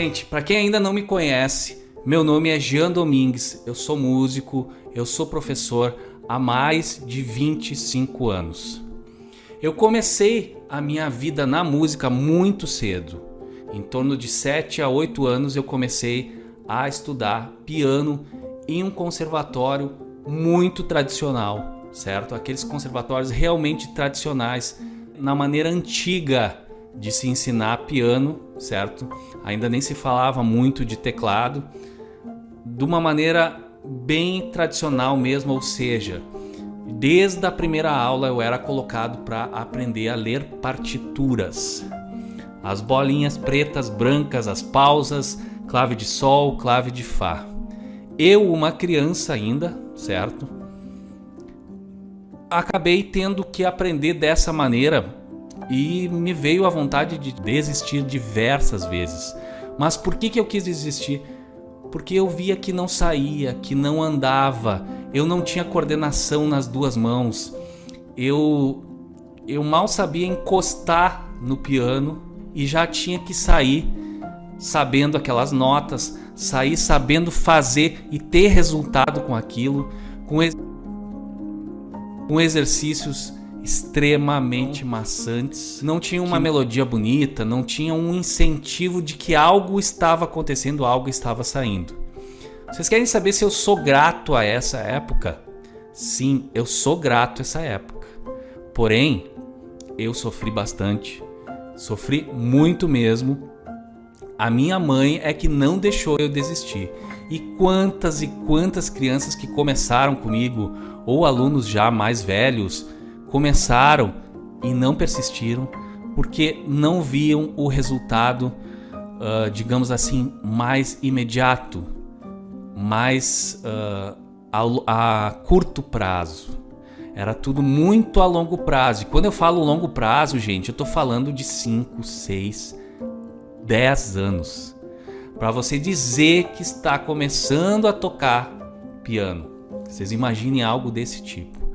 Gente, para quem ainda não me conhece, meu nome é Jean Domingues, eu sou músico, eu sou professor há mais de 25 anos. Eu comecei a minha vida na música muito cedo. Em torno de 7 a 8 anos eu comecei a estudar piano em um conservatório muito tradicional, certo? Aqueles conservatórios realmente tradicionais, na maneira antiga de se ensinar piano, certo? Ainda nem se falava muito de teclado, de uma maneira bem tradicional mesmo, ou seja, desde a primeira aula eu era colocado para aprender a ler partituras. As bolinhas pretas, brancas, as pausas, clave de sol, clave de fá. Eu, uma criança ainda, certo? Acabei tendo que aprender dessa maneira e me veio a vontade de desistir diversas vezes. Mas por que eu quis desistir? Porque eu via que não saía, que não andava, eu não tinha coordenação nas duas mãos. Eu mal sabia encostar no piano e já tinha que sair sabendo aquelas notas, sair sabendo fazer e ter resultado com aquilo, com exercícios extremamente maçantes. Não tinha uma melodia bonita, não tinha um incentivo de que algo estava acontecendo, algo estava saindo. Vocês querem saber se eu sou grato a essa época? Sim, eu sou grato a essa época. Porém, eu sofri bastante. Sofri muito mesmo. A minha mãe é que não deixou eu desistir. E quantas crianças que começaram comigo, ou alunos já mais velhos, começaram e não persistiram porque não viam o resultado, digamos assim, mais imediato, mais a curto prazo. Era tudo muito a longo prazo. E quando eu falo longo prazo, gente, eu estou falando de 5, 6, 10 anos. Para você dizer que está começando a tocar piano. Vocês imaginem algo desse tipo.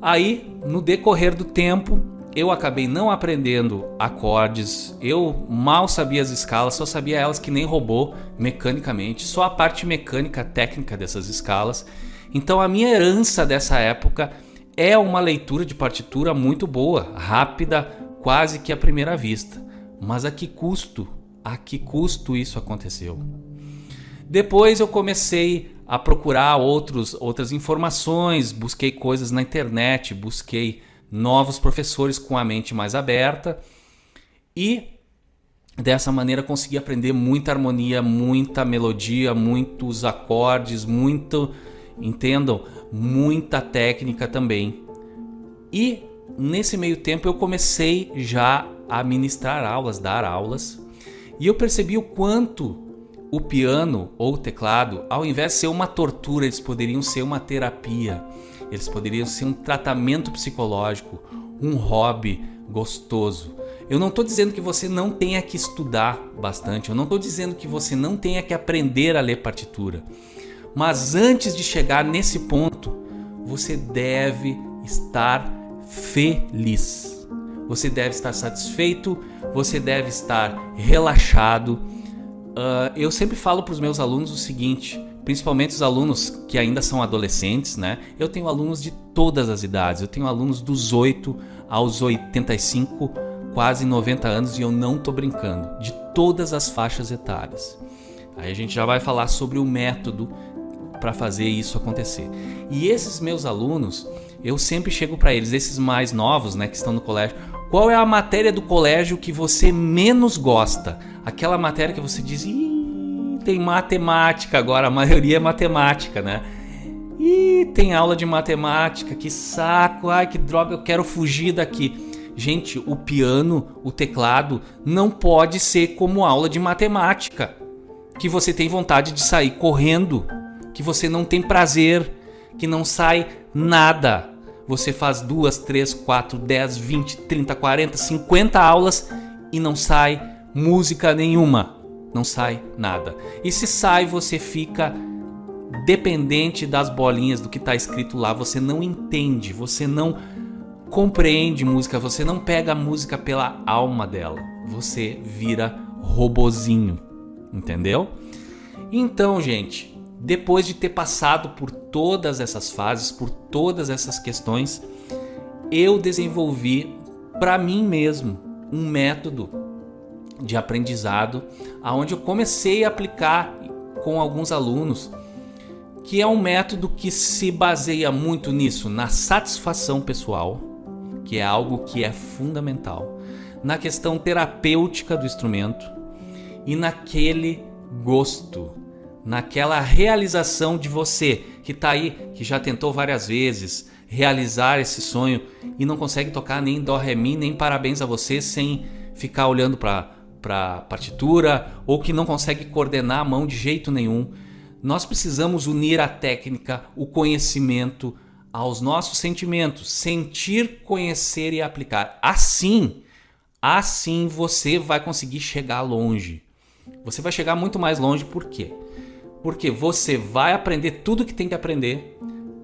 Aí, no decorrer do tempo, eu acabei não aprendendo acordes, eu mal sabia as escalas, só sabia elas que nem robô, mecanicamente, só a parte mecânica, técnica dessas escalas. Então a minha herança dessa época é uma leitura de partitura muito boa, rápida, quase que à primeira vista. Mas a que custo? A que custo isso aconteceu? Depois eu comecei a procurar outras informações, busquei coisas na internet, busquei novos professores com a mente mais aberta e dessa maneira consegui aprender muita harmonia, muita melodia, muitos acordes, muita técnica também. E nesse meio tempo eu comecei já a ministrar aulas, dar aulas, e eu percebi o quanto o piano ou o teclado, ao invés de ser uma tortura, eles poderiam ser uma terapia, eles poderiam ser um tratamento psicológico, um hobby gostoso. Eu não estou dizendo que você não tenha que estudar bastante, eu não estou dizendo que você não tenha que aprender a ler partitura, mas antes de chegar nesse ponto, você deve estar feliz, você deve estar satisfeito, você deve estar relaxado. Eu sempre falo para os meus alunos o seguinte, principalmente os alunos que ainda são adolescentes, né? Eu tenho alunos de todas as idades, eu tenho alunos dos 8 aos 85, quase 90 anos, e eu não estou brincando, de todas as faixas etárias. Aí a gente já vai falar sobre o método para fazer isso acontecer. E esses meus alunos, eu sempre chego para eles, esses mais novos, né, que estão no colégio, qual é a matéria do colégio que você menos gosta? Aquela matéria que você diz, tem matemática agora, a maioria é matemática, né? Tem aula de matemática, que saco, ai que droga, eu quero fugir daqui. Gente, o piano, o teclado, não pode ser como aula de matemática, que você tem vontade de sair correndo, que você não tem prazer, que não sai nada. Você faz 2, 3, 4, 10, 20, 30, 40, 50 aulas e não sai música nenhuma. Não sai nada. E se sai, você fica dependente das bolinhas do que está escrito lá. Você não entende, você não compreende música, você não pega a música pela alma dela. Você vira robozinho. entendeu? Então, gente, depois de ter passado por todas essas fases, por todas essas questões, eu desenvolvi para mim mesmo um método de aprendizado, onde eu comecei a aplicar com alguns alunos, que é um método que se baseia muito nisso, na satisfação pessoal, que é algo que é fundamental, na questão terapêutica do instrumento e naquele gosto, naquela realização de você que está aí, que já tentou várias vezes realizar esse sonho e não consegue tocar nem dó, ré, mi, nem parabéns a você sem ficar olhando para partitura, ou que não consegue coordenar a mão de jeito nenhum. Nós precisamos unir a técnica, o conhecimento aos nossos sentimentos, sentir, conhecer e aplicar. Assim você vai conseguir chegar longe. Você vai chegar muito mais longe, por quê? Porque você vai aprender tudo que tem que aprender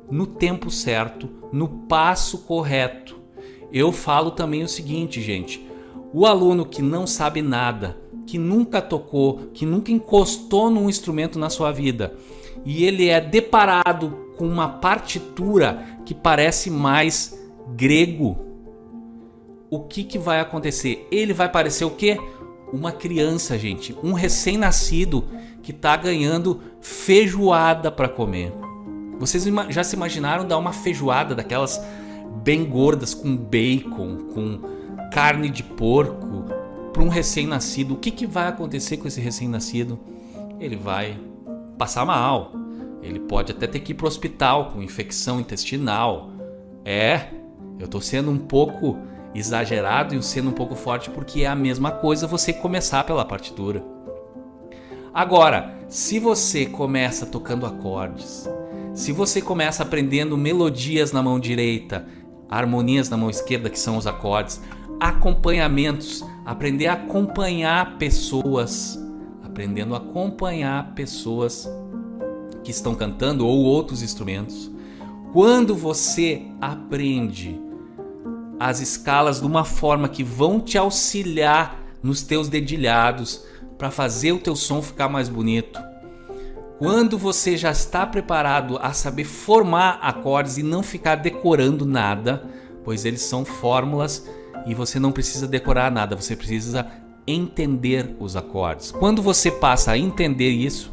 no tempo certo, no passo correto. Eu falo também o seguinte, gente, o aluno que não sabe nada, que nunca tocou, que nunca encostou num instrumento na sua vida, e ele é deparado com uma partitura que parece mais grego, o que vai acontecer? Ele vai parecer o quê? Uma criança, gente, um recém-nascido que está ganhando feijoada para comer. Vocês já se imaginaram dar uma feijoada daquelas bem gordas, com bacon, com carne de porco, para um recém-nascido? O que vai acontecer com esse recém-nascido? Ele vai passar mal. Ele pode até ter que ir para o hospital com infecção intestinal. Eu estou sendo um pouco exagerado e sendo um pouco forte, porque é a mesma coisa você começar pela partitura. Agora, se você começa tocando acordes, se você começa aprendendo melodias na mão direita, harmonias na mão esquerda, que são os acordes, acompanhamentos, aprender a acompanhar pessoas, aprendendo a acompanhar pessoas que estão cantando ou outros instrumentos. Quando você aprende as escalas de uma forma que vão te auxiliar nos teus dedilhados para fazer o teu som ficar mais bonito, quando você já está preparado a saber formar acordes e não ficar decorando nada, pois eles são fórmulas e você não precisa decorar nada, você precisa entender os acordes. Quando você passa a entender isso,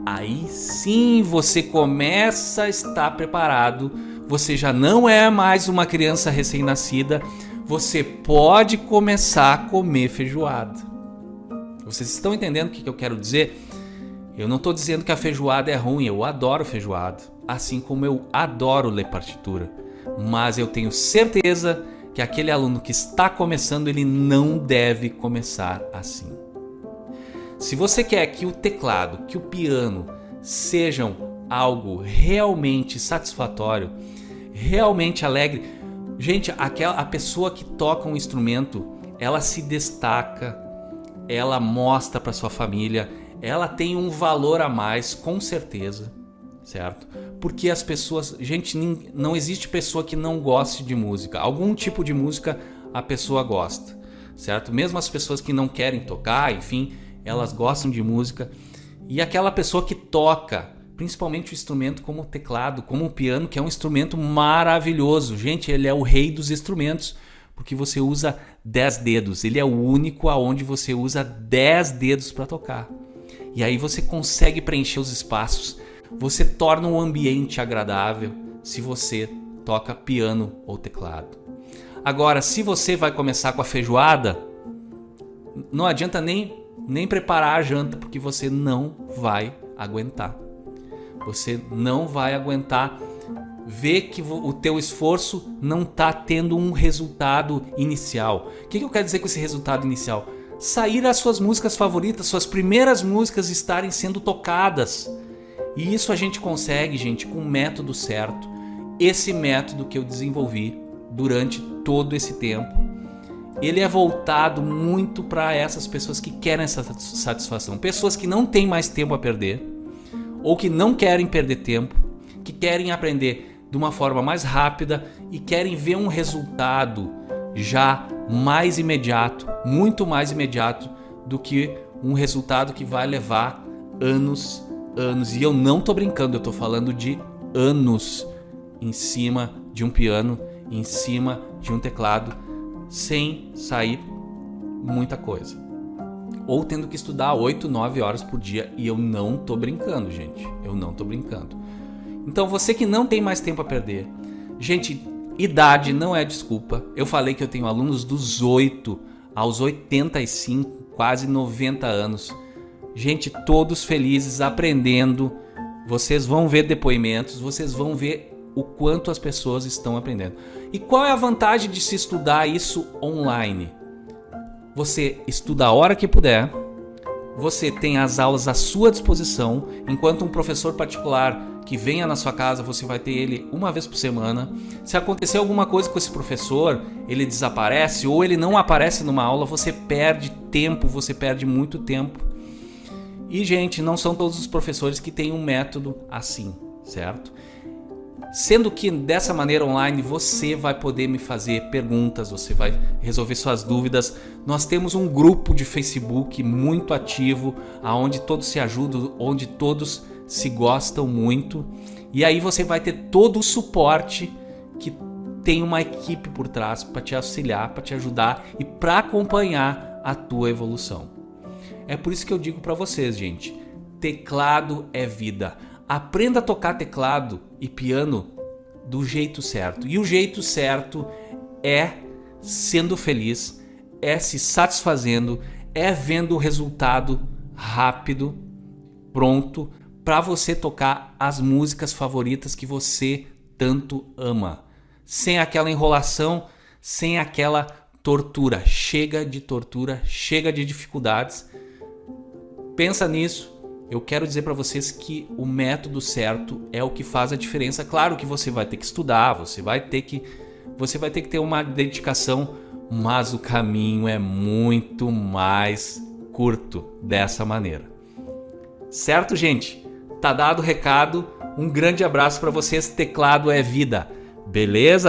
aí sim você começa a estar preparado. Você já não é mais uma criança recém-nascida, você pode começar a comer feijoada. Vocês estão entendendo o que eu quero dizer? Eu não estou dizendo que a feijoada é ruim, eu adoro feijoada, assim como eu adoro ler partitura. Mas eu tenho certeza que aquele aluno que está começando, ele não deve começar assim. Se você quer que o teclado, que o piano sejam algo realmente satisfatório, realmente alegre, gente, a pessoa que toca um instrumento, ela se destaca, ela mostra para sua família, ela tem um valor a mais, com certeza, certo? Porque as pessoas, gente, não existe pessoa que não goste de música. Algum tipo de música a pessoa gosta, certo? Mesmo as pessoas que não querem tocar, enfim, elas gostam de música. E aquela pessoa que toca, principalmente o instrumento como o teclado, como o piano, que é um instrumento maravilhoso. Gente, ele é o rei dos instrumentos, porque você usa 10 dedos. Ele é o único aonde você usa 10 dedos para tocar. E aí você consegue preencher os espaços. Você torna um ambiente agradável se você toca piano ou teclado. Agora, se você vai começar com a feijoada, não adianta nem preparar a janta, porque você não vai aguentar. Você não vai aguentar ver que o teu esforço não está tendo um resultado inicial. O que eu quero dizer com esse resultado inicial? Sair as suas músicas favoritas, suas primeiras músicas estarem sendo tocadas. E isso a gente consegue, gente, com o método certo. Esse método que eu desenvolvi durante todo esse tempo, ele é voltado muito para essas pessoas que querem essa satisfação. Pessoas que não têm mais tempo a perder, ou que não querem perder tempo, que querem aprender de uma forma mais rápida e querem ver um resultado já mais imediato, muito mais imediato do que um resultado que vai levar anos. E eu não tô brincando, eu tô falando de anos em cima de um piano, em cima de um teclado, sem sair muita coisa. Ou tendo que estudar 8, 9 horas por dia. E eu não tô brincando, gente. Eu não tô brincando. Então você que não tem mais tempo a perder. Gente, idade não é desculpa. Eu falei que eu tenho alunos dos 8 aos 85, quase 90 anos. Gente, todos felizes, aprendendo. Vocês vão ver depoimentos, vocês vão ver o quanto as pessoas estão aprendendo. E qual é a vantagem de se estudar isso online? Você estuda a hora que puder, você tem as aulas à sua disposição, enquanto um professor particular que venha na sua casa, você vai ter ele uma vez por semana. Se acontecer alguma coisa com esse professor, ele desaparece ou ele não aparece numa aula, você perde tempo, você perde muito tempo. E, gente, não são todos os professores que têm um método assim, certo? Sendo que dessa maneira online você vai poder me fazer perguntas, você vai resolver suas dúvidas. Nós temos um grupo de Facebook muito ativo, onde todos se ajudam, onde todos se gostam muito. E aí você vai ter todo o suporte que tem uma equipe por trás para te auxiliar, para te ajudar e para acompanhar a tua evolução. É por isso que eu digo para vocês, gente, teclado é vida. Aprenda a tocar teclado e piano do jeito certo. E o jeito certo é sendo feliz, é se satisfazendo, é vendo o resultado rápido, pronto, para você tocar as músicas favoritas que você tanto ama. Sem aquela enrolação, sem aquela tortura. Chega de tortura, chega de dificuldades. Pensa nisso. Eu quero dizer para vocês que o método certo é o que faz a diferença. Claro que você vai ter que estudar, você vai ter que ter uma dedicação, mas o caminho é muito mais curto dessa maneira. Certo, gente? Tá dado o recado. Um grande abraço para vocês. Teclado é vida. Beleza?